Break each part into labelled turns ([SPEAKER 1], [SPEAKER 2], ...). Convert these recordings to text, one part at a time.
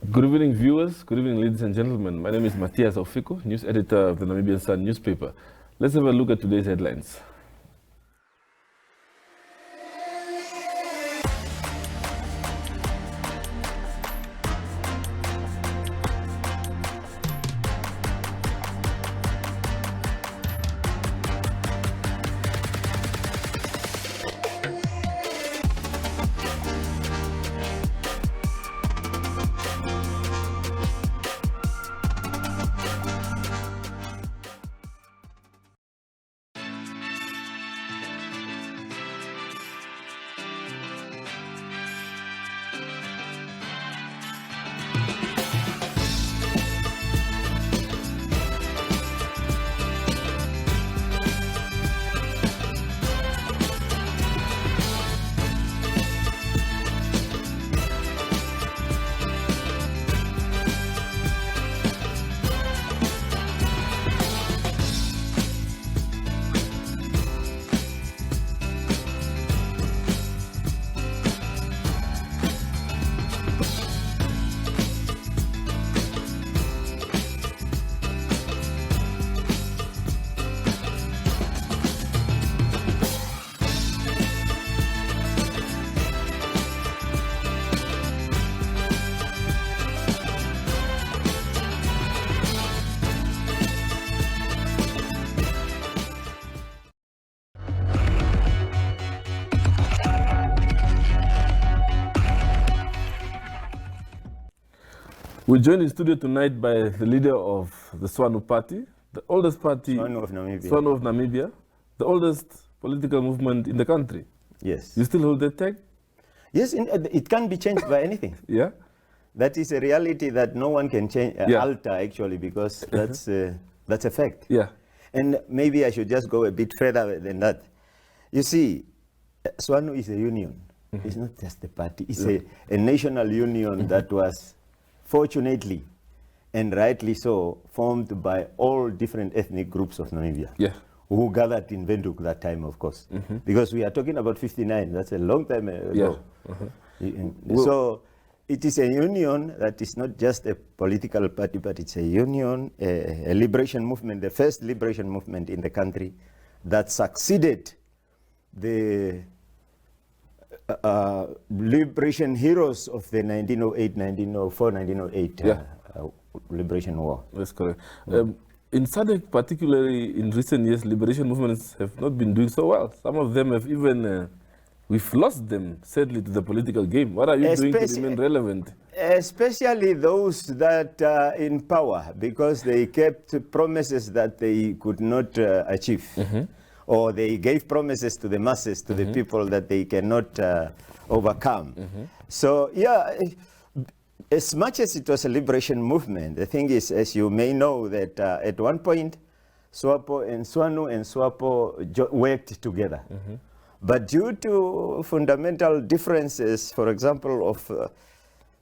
[SPEAKER 1] Good evening, viewers. Good evening, ladies and gentlemen. My name is Matthias Ofiko, news editor of the Namibian Sun newspaper. Let's have a look at today's headlines. We're joined in studio tonight by the leader of the Swanu party, the oldest party,
[SPEAKER 2] Swanu of Namibia.
[SPEAKER 1] Swanu of Namibia, the oldest political movement in the country.
[SPEAKER 2] Yes.
[SPEAKER 1] You still hold that tag?
[SPEAKER 2] Yes, it can be changed by anything.
[SPEAKER 1] Yeah?
[SPEAKER 2] That is a reality that no one can change, alter actually, because that's a fact.
[SPEAKER 1] Yeah.
[SPEAKER 2] And maybe I should just go a bit further than that. You see, Swanu is a union. It's not just a party. It's a national union that was fortunately and rightly so formed by all different ethnic groups of Namibia.
[SPEAKER 1] Yeah.
[SPEAKER 2] Who gathered in Windhoek that time, of course. Because we are talking about 59, that's a long time ago. So it is a union that is not just a political party, but it's a union, a liberation movement, the first liberation movement in the country that succeeded the liberation heroes of the 1908, 1904, 1908 liberation war.
[SPEAKER 1] That's correct. In SADC, particularly in recent years, liberation movements have not been doing so well. Some of them have even, we've lost them, sadly, to the political game. What are you doing to remain relevant?
[SPEAKER 2] Especially those that are in power, because they kept promises that they could not achieve. Or they gave promises to the masses, to the people that they cannot overcome. So, yeah, as much as it was a liberation movement, the thing is, as you may know, that at one point, SWAPO and SWAPO worked together. But due to fundamental differences, for example, of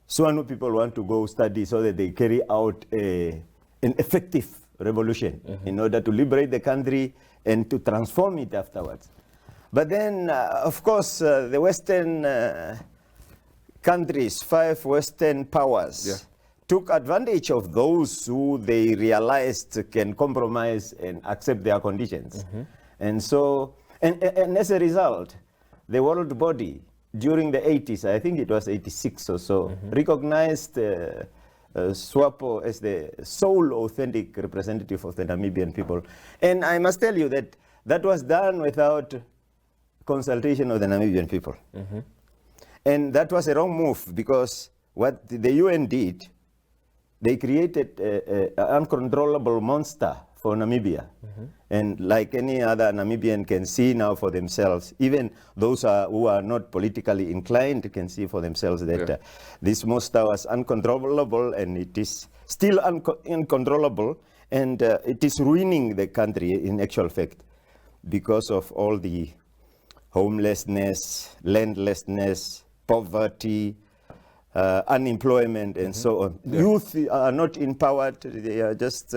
[SPEAKER 2] Swanu people want to go study so that they carry out an effective revolution in order to liberate the country and to transform it afterwards. But then, of course, the Western countries, 5 Western powers, took advantage of those who they realized can compromise and accept their conditions. And so, and as a result, the world body during the 80s, I think it was 86 or so, recognized SWAPO as the sole authentic representative of the Namibian people. And I must tell you that that was done without consultation of the Namibian people. And that was a wrong move, because what the UN did, they created an uncontrollable monster for Namibia. And like any other Namibian can see now for themselves, even those who are not politically inclined can see for themselves that this monster was uncontrollable, and it is still uncontrollable, and it is ruining the country in actual fact because of all the homelessness, landlessness, poverty, unemployment, and so on. Youth are not empowered. They are just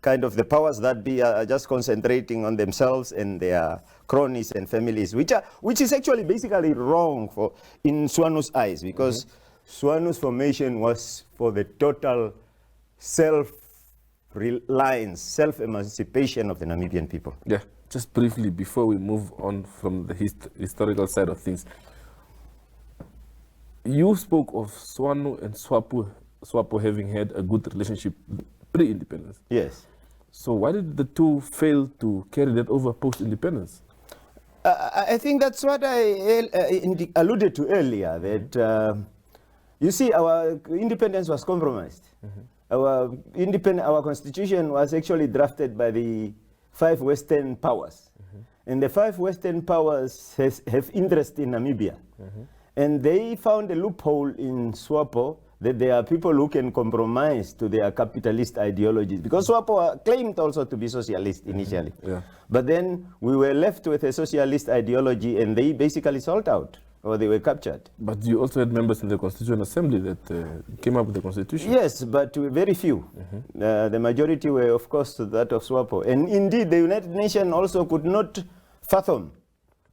[SPEAKER 2] kind of the powers that be are just concentrating on themselves and their cronies and families, which is actually basically wrong in Swanu's eyes, because Swanu's formation was for the total self-reliance, self-emancipation of the Namibian people.
[SPEAKER 1] Yeah, just briefly before we move on from the historical side of things. You spoke of Swanu and SWAPO having had a good relationship pre-independence.
[SPEAKER 2] Yes.
[SPEAKER 1] So why did the two fail to carry that over post-independence?
[SPEAKER 2] I think that's what I alluded to earlier, that you see, our independence was compromised. Our constitution was actually drafted by the 5 Western powers. And the 5 Western powers have interest in Namibia. And they found a loophole in SWAPO that there are people who can compromise to their capitalist ideologies. Because SWAPO claimed also to be socialist initially.
[SPEAKER 1] Yeah.
[SPEAKER 2] But then we were left with a socialist ideology, and they basically sold out, or they were captured.
[SPEAKER 1] But you also had members in the Constituent Assembly that came up with the Constitution.
[SPEAKER 2] Yes, but very few. The majority were, of course, that of SWAPO. And indeed, the United Nations also could not fathom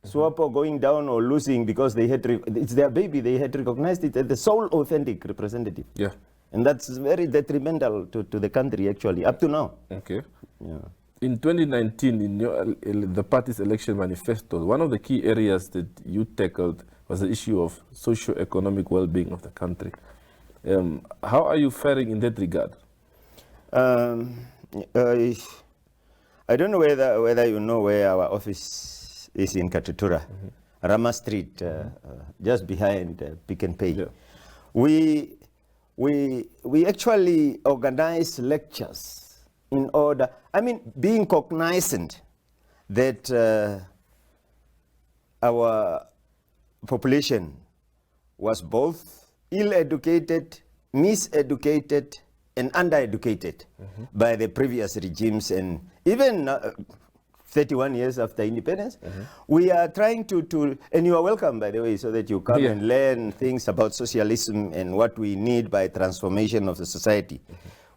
[SPEAKER 2] SWAPO going down or losing, because they had it's their baby. They had recognized it as the sole authentic representative.
[SPEAKER 1] Yeah.
[SPEAKER 2] And that's very detrimental to the country, actually, up to now.
[SPEAKER 1] Okay.
[SPEAKER 2] Yeah.
[SPEAKER 1] In 2019, in the party's election manifesto, one of the key areas that you tackled was the issue of socio-economic well-being of the country. How are you faring in that regard?
[SPEAKER 2] I don't know whether you know where our office is in Katutura, Rama Street, just behind Pick and Pay.
[SPEAKER 1] Yeah.
[SPEAKER 2] We actually organize lectures in order, being cognizant that our population was both ill-educated, miseducated, and undereducated by the previous regimes, and even 31 years after independence, we are trying to, and you are welcome, by the way, so that you come and learn things about socialism and what we need by transformation of the society.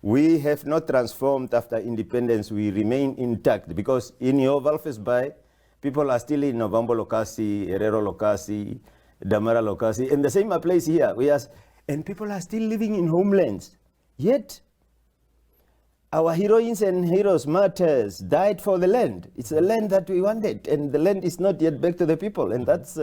[SPEAKER 2] We have not transformed after independence. We remain intact, because in your Walvis Bay, people are still in Novambo Lokasi, Herero Lokasi, Damara Lokasi, and the same applies here. And people are still living in homelands. Yet, our heroines and heroes, martyrs, died for the land. It's the land that we wanted, and the land is not yet back to the people. And that's,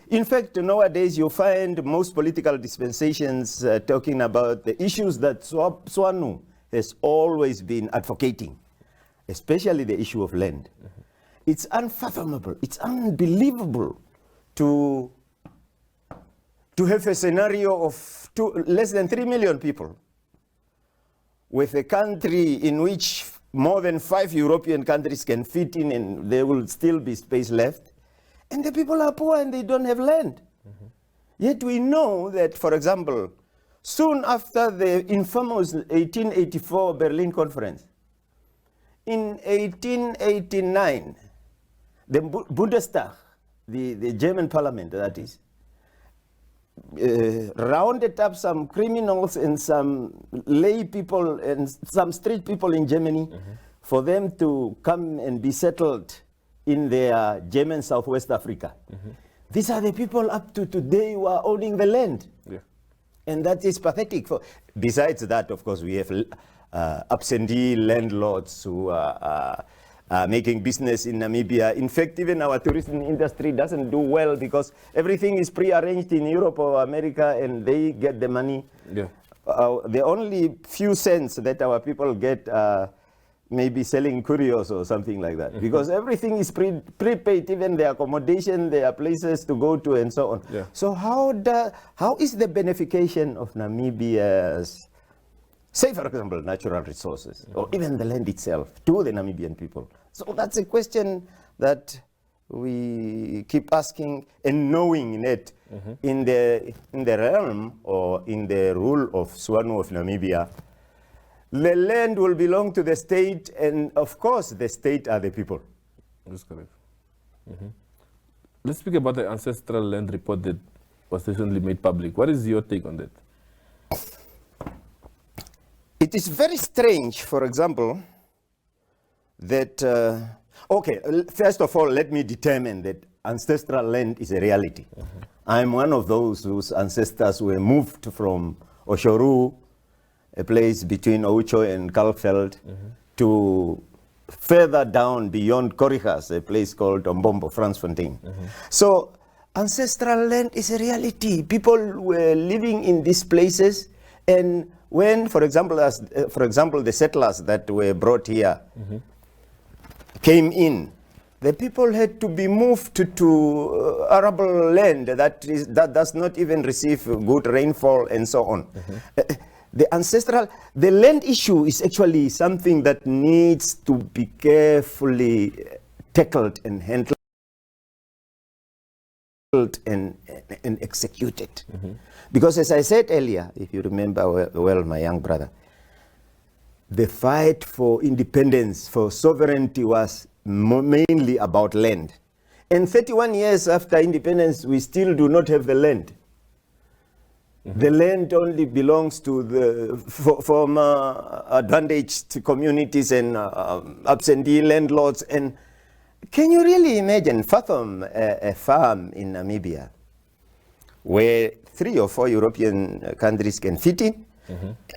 [SPEAKER 2] in fact, nowadays you find most political dispensations talking about the issues that Swanu has always been advocating, especially the issue of land. It's unfathomable, it's unbelievable to have a scenario of less than 3 million people with a country in which more than 5 European countries can fit in, and there will still be space left. And the people are poor and they don't have land. Yet we know that, for example, soon after the infamous 1884 Berlin Conference, in 1889, the Bundestag, the German parliament that is, rounded up some criminals and some lay people and some street people in Germany for them to come and be settled in their German Southwest Africa. These are the people up to today who are owning the land.
[SPEAKER 1] Yeah.
[SPEAKER 2] And that is pathetic. Besides that, of course, we have absentee landlords who are making business in Namibia. In fact, even our tourism industry doesn't do well, because everything is pre-arranged in Europe or America, and they get the money.
[SPEAKER 1] Yeah.
[SPEAKER 2] The only few cents that our people get maybe selling curios or something like that, because everything is prepaid, even the accommodation, their places to go to, and so on.
[SPEAKER 1] Yeah.
[SPEAKER 2] So how is the benefication of Namibia's, say for example, natural resources, or even the land itself, to the Namibian people? So that's a question that we keep asking, and knowing that in the realm or in the rule of Swanu of Namibia, the land will belong to the state, and of course the state are the people.
[SPEAKER 1] That's correct. Let's speak about the ancestral land report that was recently made public. What is your take on that?
[SPEAKER 2] It is very strange, for example, that, okay, first of all, let me determine that ancestral land is a reality. I'm one of those whose ancestors were moved from Oshoru, a place between Oucho and Kalkfeld, to further down beyond Korihas, a place called Ombombo, Fransfontein. So ancestral land is a reality. People were living in these places, and when, for example, the settlers that were brought here came in, the people had to be moved to arable land that does not even receive good rainfall and so on. The land issue is actually something that needs to be carefully tackled and handled and executed. Because as I said earlier, if you remember well, my young brother, the fight for independence, for sovereignty was mainly about land. And 31 years after independence, we still do not have the land. The land only belongs to the former advantaged communities and absentee landlords. And can you really imagine, fathom a farm in Namibia where 3 or 4 European countries can fit in,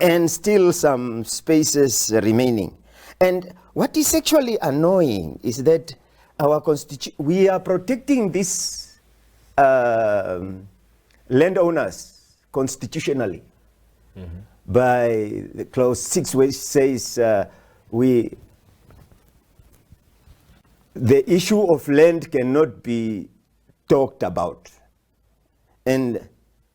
[SPEAKER 2] and still some spaces remaining. And what is actually annoying is that our we are protecting these landowners constitutionally by the clause 6, which says the issue of land cannot be talked about, and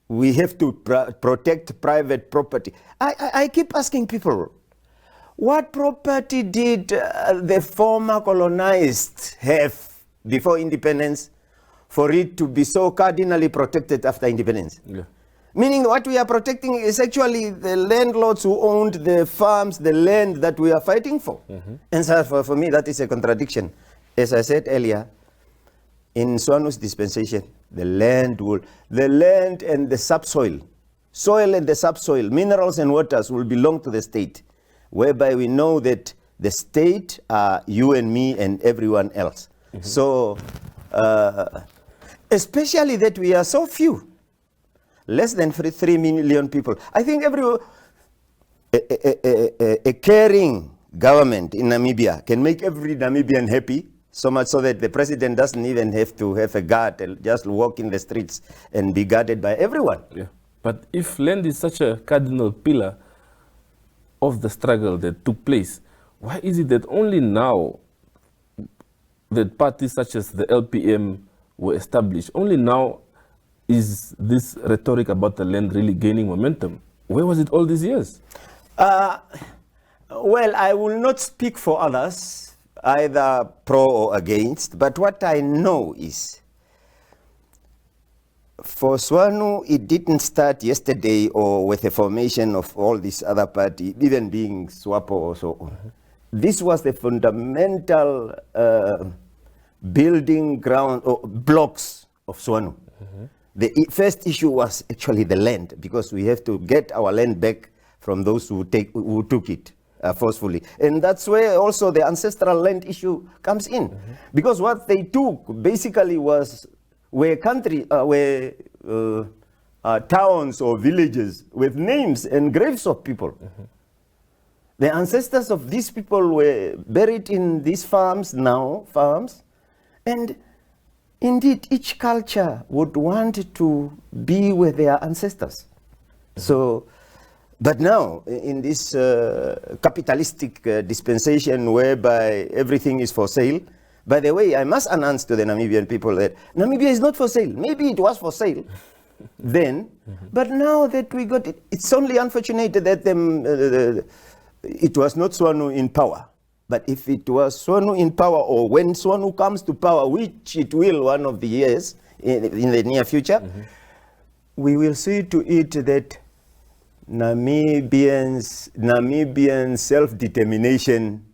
[SPEAKER 2] we have to protect private property. I keep asking people, what property did the former colonized have before independence for it to be so cardinally protected after independence? Meaning what we are protecting is actually the landlords who owned the farms, the land that we are fighting for. And so for me, that is a contradiction. As I said earlier, in Swanu's dispensation, the land and the subsoil, soil and the subsoil, minerals and waters will belong to the state, whereby we know that the state are you and me and everyone else. So, especially that we are so few, less than 3 million people. I think a caring government in Namibia can make every Namibian happy, so much so that the president doesn't even have to have a guard and just walk in the streets and be guarded by everyone.
[SPEAKER 1] But if land is such a cardinal pillar of the struggle that took place, why is it that only now that parties such as the LPM were established, only now is this rhetoric about the land really gaining momentum? Where was it all these years?
[SPEAKER 2] Well, I will not speak for others, either pro or against, but what I know is, for Swanu, it didn't start yesterday or with the formation of all these other parties, even being SWAPO or so on. This was the fundamental building ground or blocks of Swanu. The first issue was actually the land, because we have to get our land back from those who took it forcefully. And that's where also the ancestral land issue comes in. Because what they took basically were towns or villages with names and graves of people. The ancestors of these people were buried in these farms, and indeed each culture would want to be with their ancestors. So, but now, in this capitalistic dispensation whereby everything is for sale, by the way, I must announce to the Namibian people that Namibia is not for sale. Maybe it was for sale then, but now that we got it, it's only unfortunate that it was not Swanu in power. But if it was Swanu in power, or when Swanu comes to power, which it will one of the years in the near future, we will see to it that Namibian self-determination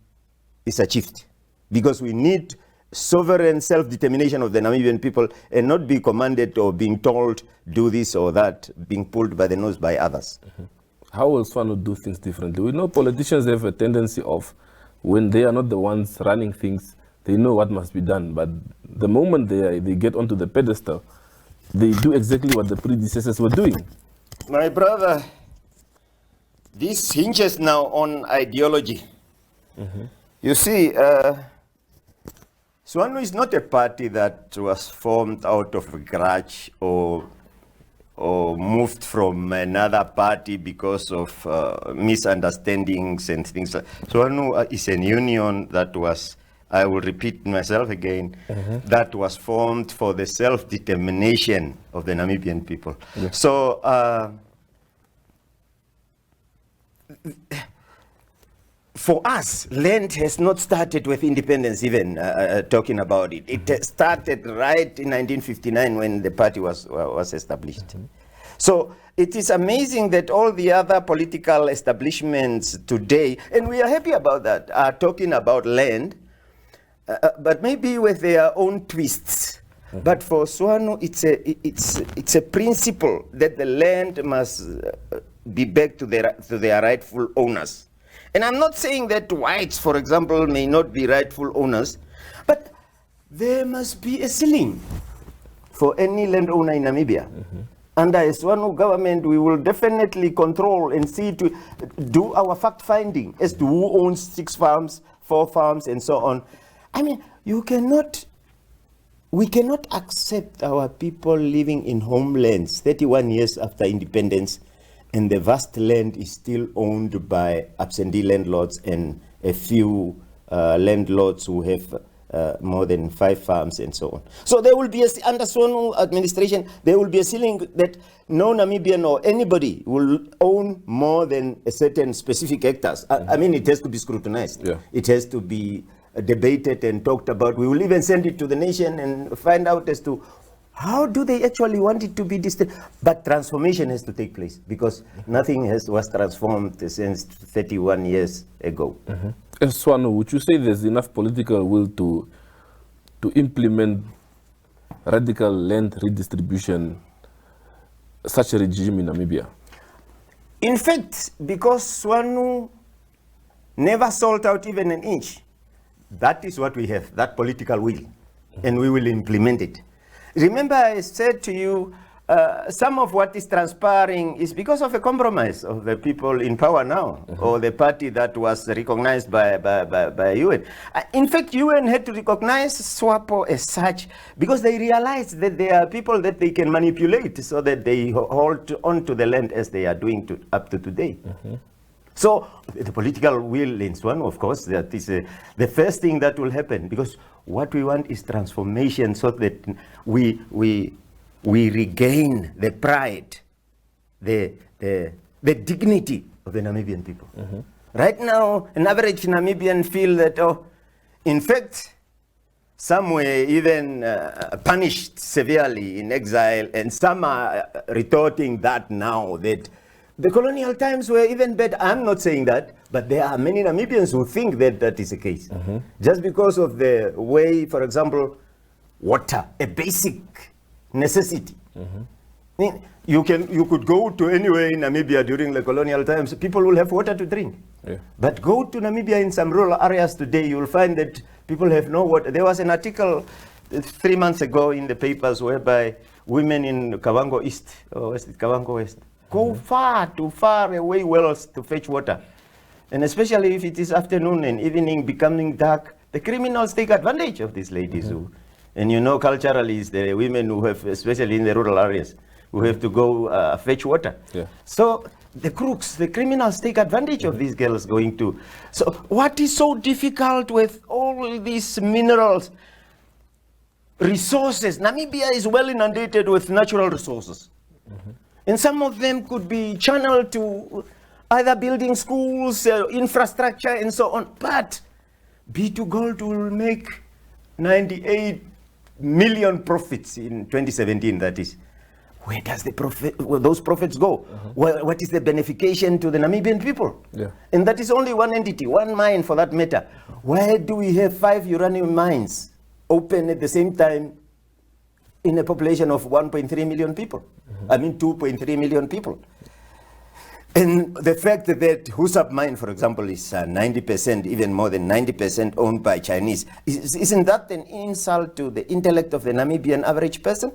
[SPEAKER 2] is achieved. Because we need sovereign self-determination of the Namibian people, and not be commanded or being told, do this or that, being pulled by the nose by others.
[SPEAKER 1] How will Swanu do things differently? We know politicians have a tendency of, when they are not the ones running things, they know what must be done. But the moment they get onto the pedestal, they do exactly what the predecessors were doing.
[SPEAKER 2] My brother, this hinges now on ideology. You see, Swanu is not a party that was formed out of a grudge or moved from another party because of misunderstandings and things like that. Swanu is a union that was, I will repeat myself again, that was formed for the self-determination of the Namibian people.
[SPEAKER 1] Yeah.
[SPEAKER 2] So, for us, land has not started with independence even talking about it. It started right in 1959 when the party was established. So it is amazing that all the other political establishments today, and we are happy about that, are talking about land, but maybe with their own twists. But for Swanu, it's a principle that the land must be back to their rightful owners. And I'm not saying that whites, for example, may not be rightful owners, but there must be a ceiling for any landowner in Namibia. Under a Swanu government, we will definitely control and see to do our fact-finding as to who owns 6 farms, 4 farms, and so on. I mean, we cannot accept our people living in homelands 31 years after independence, and the vast land is still owned by absentee landlords and a few landlords who have more than 5 farms and so on. So there will be, under Swanu administration, there will be a ceiling that no Namibian or anybody will own more than a certain specific hectares. I mean, it has to be scrutinized.
[SPEAKER 1] Yeah.
[SPEAKER 2] It has to be debated and talked about. We will even send it to the nation and find out as to how do they actually want it to be distant. But transformation has to take place because nothing was transformed since 31 years ago.
[SPEAKER 1] Swanu, would you say there's enough political will to implement radical land redistribution, such a regime in Namibia?
[SPEAKER 2] In fact, because Swanu never sold out even an inch, that is what we have, that political will, and we will implement it. Remember, I said to you, some of what is transpiring is because of a compromise of the people in power now, or the party that was recognized by UN. In fact, UN had to recognize SWAPO as such because they realized that there are people that they can manipulate so that they hold on to the land as they are doing up to today. So the political will in Swanu, of course, that is the first thing that will happen, because what we want is transformation so that we regain the pride, the dignity of the Namibian people. Right now, an average Namibian feel that, in fact, some were even punished severely in exile, and some are retorting that now, that the colonial times were even better. I'm not saying that, but there are many Namibians who think that that is the case. Just because of the way, for example, water, a basic necessity. I mean, you could go to anywhere in Namibia during the colonial times, people will have water to drink. But go to Namibia in some rural areas today, you will find that people have no water. There was an article 3 months ago in the papers whereby women in Kavango East, or Kavango West, go far away wells to fetch water. And especially if it is afternoon and evening becoming dark, the criminals take advantage of these ladies who, and you know, culturally, it's the women who have, especially in the rural areas, who have to go fetch water. So the crooks, the criminals take advantage of these girls going to. So what is so difficult with all these minerals, resources? Namibia is well inundated with natural resources. And some of them could be channeled to either building schools, infrastructure, and so on. But B2Gold will make 98 million profits in 2017, that is. Where does those profits go? What is the benefication to the Namibian people? And that is only one entity, one mine for that matter. Why do we have 5 uranium mines open at the same time in a population of 1.3 million people? I mean 2.3 million people. And the fact that Husab mine, for example, is 90%, even more than 90% owned by Chinese, isn't that an insult to the intellect of the Namibian average person?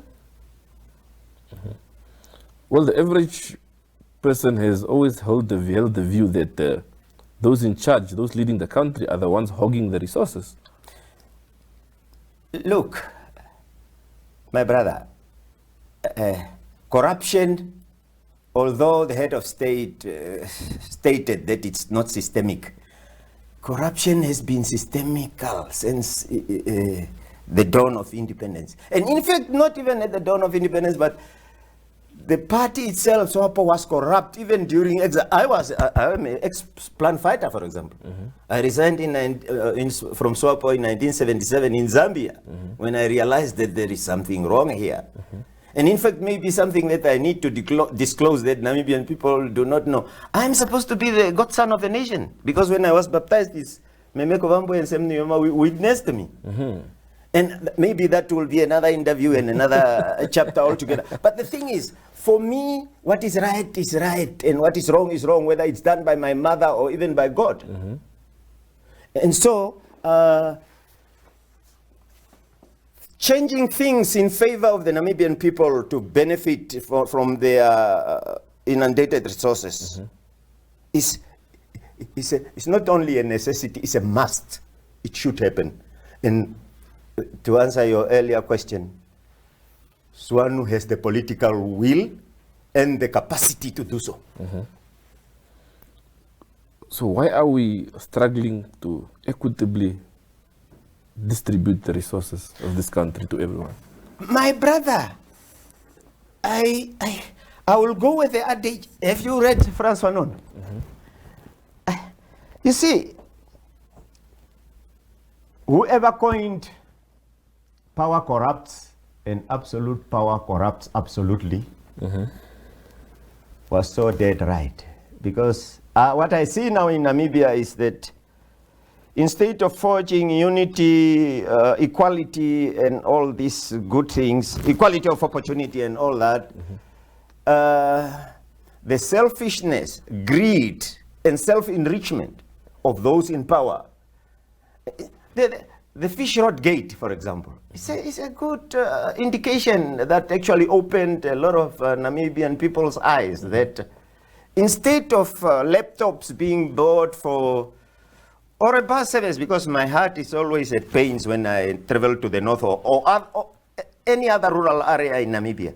[SPEAKER 1] Well, the average person has always held the view that those in charge, those leading the country, are the ones hogging the resources.
[SPEAKER 2] Look, my brother, corruption, although the head of state stated that it's not systemic, corruption has been systemical since the dawn of independence. And in fact, not even at the dawn of independence, but the party itself, SWAPO, was corrupt even during exile. I'm an ex-plan fighter, for example. I resigned from SWAPO in 1977 in Zambia when I realized that there is something wrong here. And in fact, maybe something that I need to disclose that Namibian people do not know. I'm supposed to be the godson of the nation, because when I was baptized, Memeko Vambo and Semni Yoma witnessed me. And maybe that will be another interview and another chapter altogether. But the thing is, for me, what is right, and what is wrong, whether it's done by my mother or even by God. And so, changing things in favor of the Namibian people to benefit from their inundated resources is not only a necessity, it's a must. It should happen. And to answer your earlier question, Swanu has the political will and the capacity to do so.
[SPEAKER 1] So why are we struggling to equitably distribute the resources of this country to everyone?
[SPEAKER 2] My brother, I will go with the adage. Have you read Franz Fanon? You see, whoever coined power corrupts and absolute power corrupts absolutely was so dead right. Because what I see now in Namibia is that instead of forging unity, equality, and all these good things, equality of opportunity and all that, the selfishness, greed, and self-enrichment of those in power. The fish rod gate, for example, is a good indication that actually opened a lot of Namibian people's eyes, that instead of laptops being bought for, or a bus service, because my heart is always at pains when I travel to the north or any other rural area in Namibia.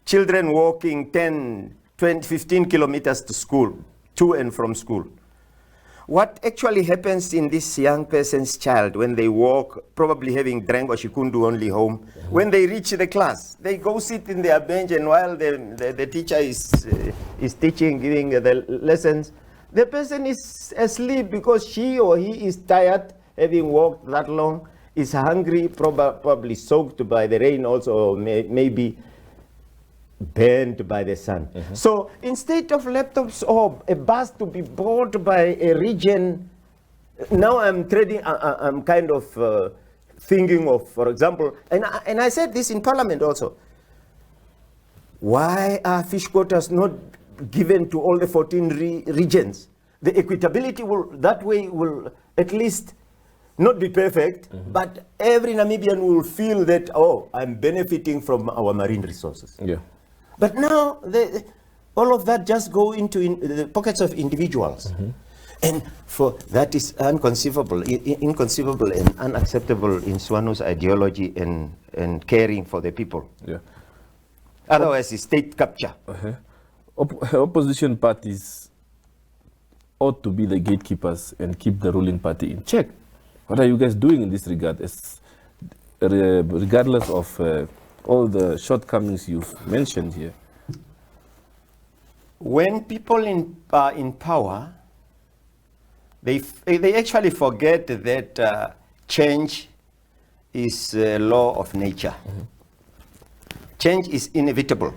[SPEAKER 2] Children walking 10, 20, 15 kilometers to school, to and from school. What actually happens in this young person's child when they walk, probably having drank Oshikundu only home, when they reach the class, they go sit in their bench, and while the teacher is teaching, giving the lessons, the person is asleep because she or he is tired, having walked that long, is hungry, probably soaked by the rain also, or maybe burned by the sun. So instead of laptops or a bus to be bought by a region, now I'm kind of thinking of, for example, and I said this in Parliament also, why are fish quotas not given to all the 14 regions? The equitability will at least not be perfect, but every Namibian will feel that, oh, I'm benefiting from our marine resources.
[SPEAKER 1] Yeah.
[SPEAKER 2] But now, all of that just go into the pockets of individuals. And that is inconceivable and unacceptable in Swanu's ideology and caring for the people.
[SPEAKER 1] Yeah.
[SPEAKER 2] Otherwise, it's state capture.
[SPEAKER 1] Opposition parties ought to be the gatekeepers and keep the ruling party in check. What are you guys doing in this regard, regardless of all the shortcomings you've mentioned here?
[SPEAKER 2] When people are in power, they actually forget that change is a law of nature. Change is inevitable.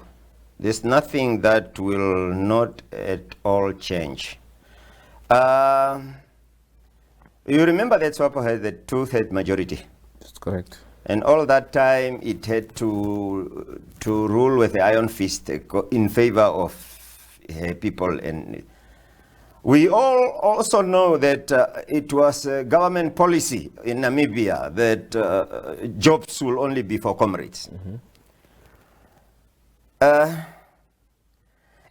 [SPEAKER 2] There's nothing that will not at all change. You remember that SWAPO had the two-thirds majority.
[SPEAKER 1] That's correct.
[SPEAKER 2] And all that time, it had to rule with the iron fist in favor of people. And we all also know that it was a government policy in Namibia that jobs will only be for comrades.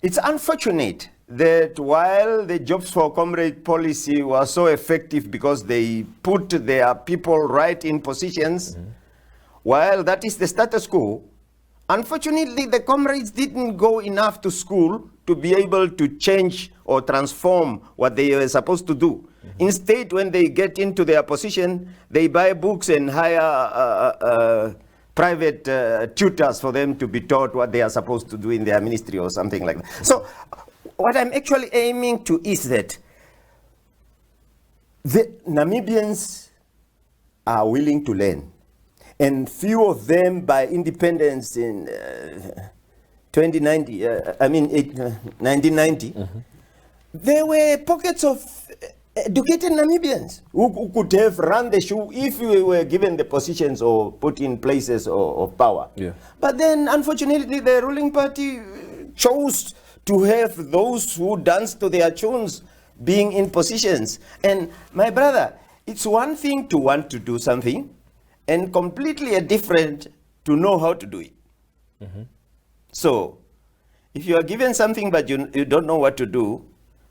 [SPEAKER 2] it's unfortunate that while the Jobs for Comrade policy was so effective because they put their people right in positions, while that is the status quo, unfortunately the comrades didn't go enough to school to be able to change or transform what they were supposed to do. Instead, when they get into their position, they buy books and hire private tutors for them to be taught what they are supposed to do in their ministry or something like that. So what I'm actually aiming to is that the Namibians are willing to learn. And few of them by independence in 1990, there were pockets of educated Namibians who could have run the show if we were given the positions or put in places of power.
[SPEAKER 1] Yeah.
[SPEAKER 2] But then, unfortunately, the ruling party chose to have those who dance to their tunes being in positions. And my brother, it's one thing to want to do something, and completely a different to know how to do it. So, if you are given something but you don't know what to do,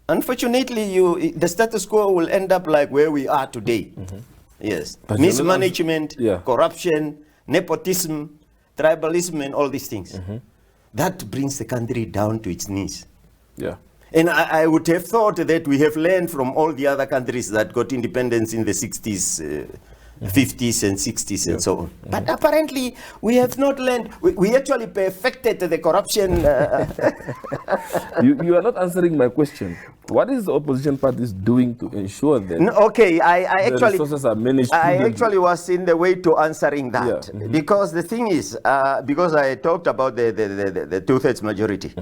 [SPEAKER 2] unfortunately, the status quo will end up like where we are today. Yes,
[SPEAKER 1] But
[SPEAKER 2] mismanagement,
[SPEAKER 1] yeah.
[SPEAKER 2] corruption, nepotism, tribalism, and all these things. That brings the country down to its knees.
[SPEAKER 1] Yeah.
[SPEAKER 2] And I would have thought that we have learned from all the other countries that got independence in the 60s, 50s and 60s and so on. But apparently we have not learned. We actually perfected the corruption.
[SPEAKER 1] You are not answering my question. What is the opposition parties doing to ensure that
[SPEAKER 2] Okay, I
[SPEAKER 1] the
[SPEAKER 2] actually
[SPEAKER 1] resources are managed
[SPEAKER 2] I
[SPEAKER 1] prudently?
[SPEAKER 2] actually was in the way to answering that.
[SPEAKER 1] Yeah.
[SPEAKER 2] Because the thing is, because I talked about the two-thirds majority.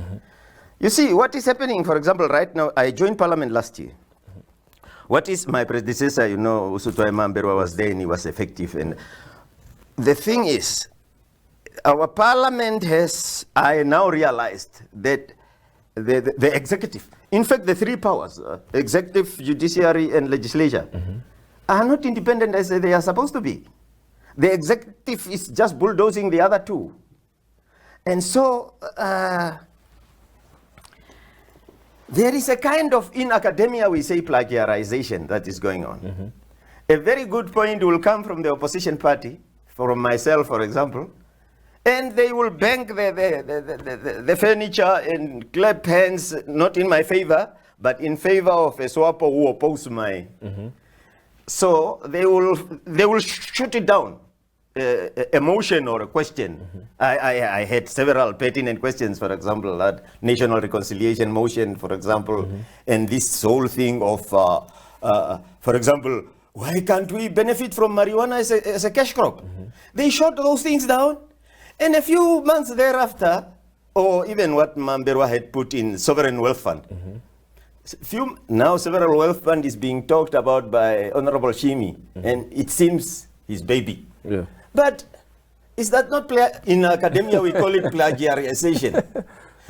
[SPEAKER 2] You see, what is happening, for example, right now, I joined parliament last year. What is my predecessor, you know, Usutwa Mamberwa was there and he was effective. And the thing is, our parliament has, I now realized that the executive, in fact, the three powers, executive, judiciary, and legislature, are not independent as they are supposed to be. The executive is just bulldozing the other two. And so, there is a kind of, in academia we say plagiarization that is going on. A very good point will come from the opposition party, from myself, for example, and they will bang the furniture and clap hands, not in my favor, but in favor of a SWAPO who oppose my. So they will shoot it down. A motion or a question. I had several pertinent questions, for example, that national reconciliation motion, for example, and this whole thing of, for example, why can't we benefit from marijuana as a cash crop? They shot those things down, and a few months thereafter, or even what Mamberwa had put in sovereign wealth fund. Now sovereign wealth fund is being talked about by Honorable Shimi, and it seems his baby.
[SPEAKER 1] Yeah.
[SPEAKER 2] But is that not, in academia we call it plagiarization.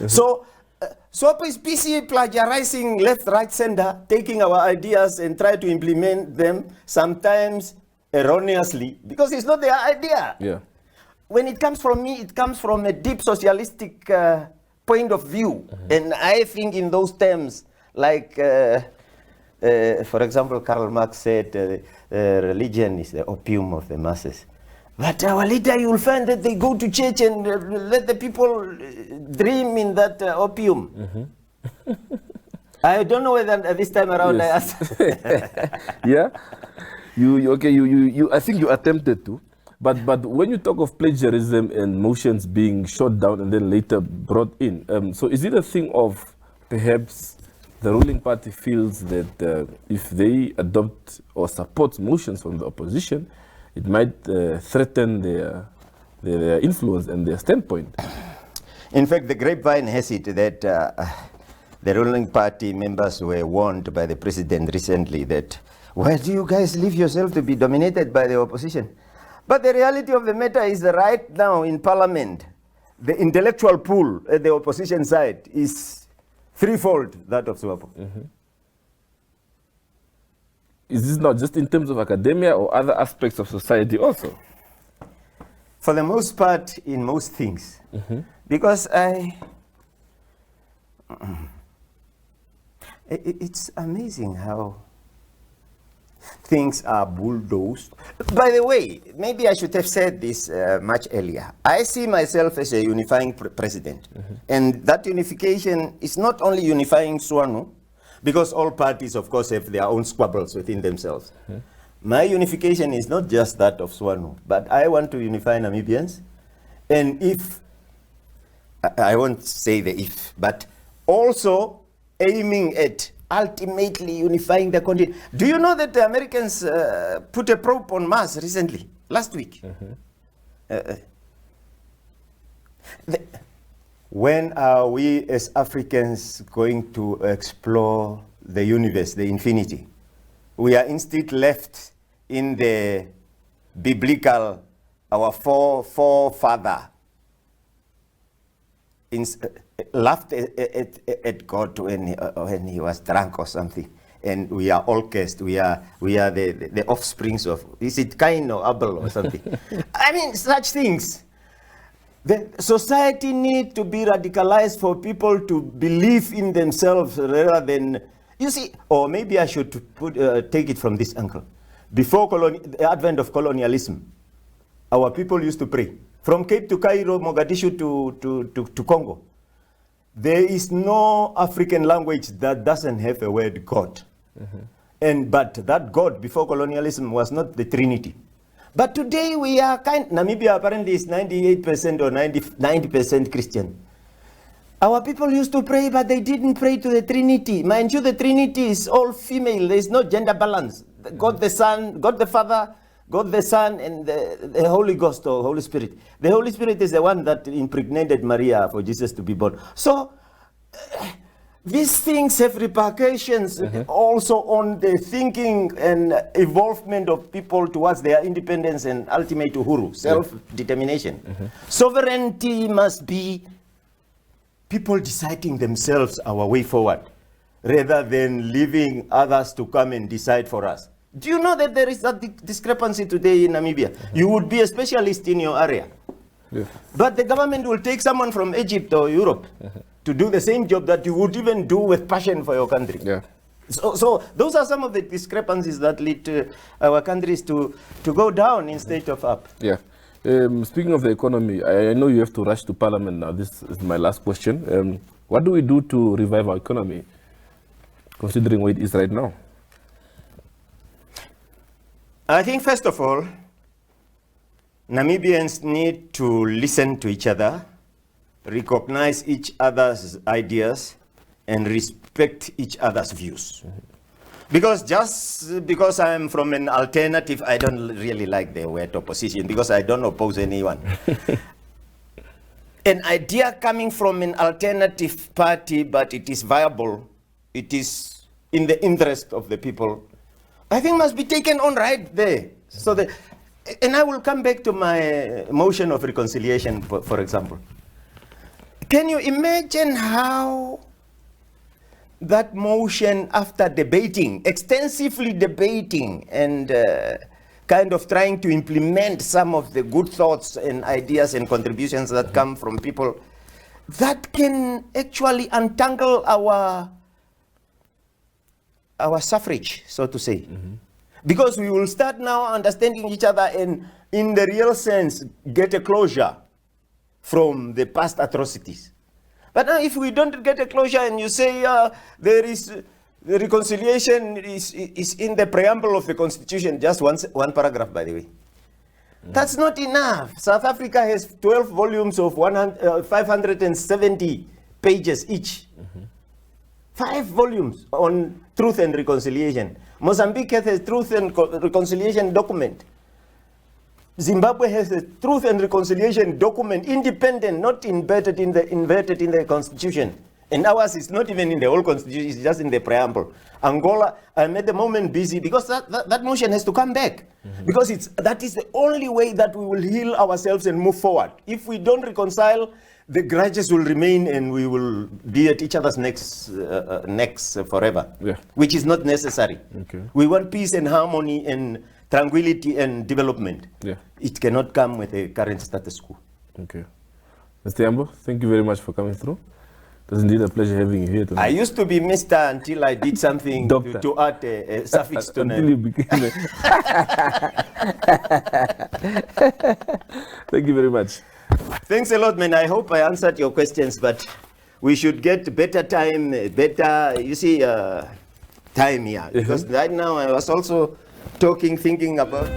[SPEAKER 2] So, SWAPO is busy plagiarizing left, right, center, taking our ideas and try to implement them, sometimes erroneously, because it's not their idea.
[SPEAKER 1] Yeah.
[SPEAKER 2] When it comes from me, it comes from a deep socialistic point of view. And I think in those terms, like, for example, Karl Marx said, religion is the opium of the masses. But our leader, you will find that they go to church and let the people dream in that opium. I don't know whether this time around I asked.
[SPEAKER 1] Yeah. I think you attempted to. But when you talk of plagiarism and motions being shot down and then later brought in, so is it a thing of perhaps the ruling party feels that if they adopt or support motions from the opposition, it might threaten their influence and their standpoint?
[SPEAKER 2] In fact, the grapevine has it that the ruling party members were warned by the president recently that, why do you guys leave yourself to be dominated by the opposition? But the reality of the matter is that right now in parliament, the intellectual pool at the opposition side is threefold that of SWAPO.
[SPEAKER 1] Is this not just in terms of academia or other aspects of society also?
[SPEAKER 2] For the most part, in most things. Because It's amazing how things are bulldozed. By the way, maybe I should have said this much earlier. I see myself as a unifying president. And that unification is not only unifying Swanu, because all parties, of course, have their own squabbles within themselves. My unification is not just that of Swanu, but I want to unify Namibians. And if, I won't say the if, but also aiming at ultimately unifying the continent. Do you know that the Americans put a probe on Mars recently, last week? When are we as Africans going to explore the universe, the infinity? We are instead left in the biblical, our forefather laughed at God when he was drunk or something, and we are all cursed. We are the offsprings of, is it Cain or Abel or something? I mean, such things. The society needs to be radicalized for people to believe in themselves rather than, you see, or maybe I should take it from this angle. Before the advent of colonialism, our people used to pray. From Cape to Cairo, Mogadishu to Congo, there is no African language that doesn't have a word God. But that God before colonialism was not the Trinity. But today we are Namibia apparently is 98% or 90% Christian. Our people used to pray, but they didn't pray to the Trinity. Mind you, the Trinity is all female. There is no gender balance. God the Son, God the Father, God the Son, and the Holy Ghost or Holy Spirit. The Holy Spirit is the one that impregnated Maria for Jesus to be born. So these things have repercussions also on the thinking and evolvement of people towards their independence and ultimate uhuru, self-determination. Sovereignty must be people deciding themselves our way forward, rather than leaving others to come and decide for us. Do you know that there is a discrepancy today in Namibia? You would be a specialist in your area, but the government will take someone from Egypt or Europe to do the same job that you would even do with passion for your country. So those are some of the discrepancies that lead to our countries to go down instead of up.
[SPEAKER 1] Speaking of the economy, I know you have to rush to Parliament now. This is my last question. What do we do to revive our economy, considering where it is right now?
[SPEAKER 2] I think, first of all, Namibians need to listen to each other, recognize each other's ideas, and respect each other's views. Because just because I'm from an alternative, I don't really like the word opposition, because I don't oppose anyone. An idea coming from an alternative party, but it is viable, it is in the interest of the people, I think must be taken on right there. So and I will come back to my motion of reconciliation, for example. Can you imagine how that motion, after debating, extensively debating, and kind of trying to implement some of the good thoughts and ideas and contributions that come from people, that can actually untangle our suffrage, so to say. Because we will start now understanding each other and, in the real sense, get a closure from the past atrocities. But now if we don't get a closure and you say there is the reconciliation is in the preamble of the Constitution, just one paragraph, by the way. That's not enough. South Africa has 12 volumes of 570 pages each. 5 volumes on truth and reconciliation. Mozambique has a truth and reconciliation document. Zimbabwe has a truth and reconciliation document, independent, not inverted in the constitution. And ours is not even in the whole constitution, it's just in the preamble. Angola, I'm at the moment busy because that motion has to come back. Because that is the only way that we will heal ourselves and move forward. If we don't reconcile, the grudges will remain and we will be at each other's necks forever, which is not necessary. We want peace and harmony and tranquility and development. It cannot come with the current status quo.
[SPEAKER 1] Mr. Iijambo, thank you very much for coming through. It was indeed a pleasure having you here tonight.
[SPEAKER 2] I used to be Mr. until I did something
[SPEAKER 1] Doctor.
[SPEAKER 2] to add a suffix to
[SPEAKER 1] Until you
[SPEAKER 2] name.
[SPEAKER 1] became a Thank you very much.
[SPEAKER 2] Thanks a lot, man. I hope I answered your questions, but we should get better time, time here. Because right now I was also thinking about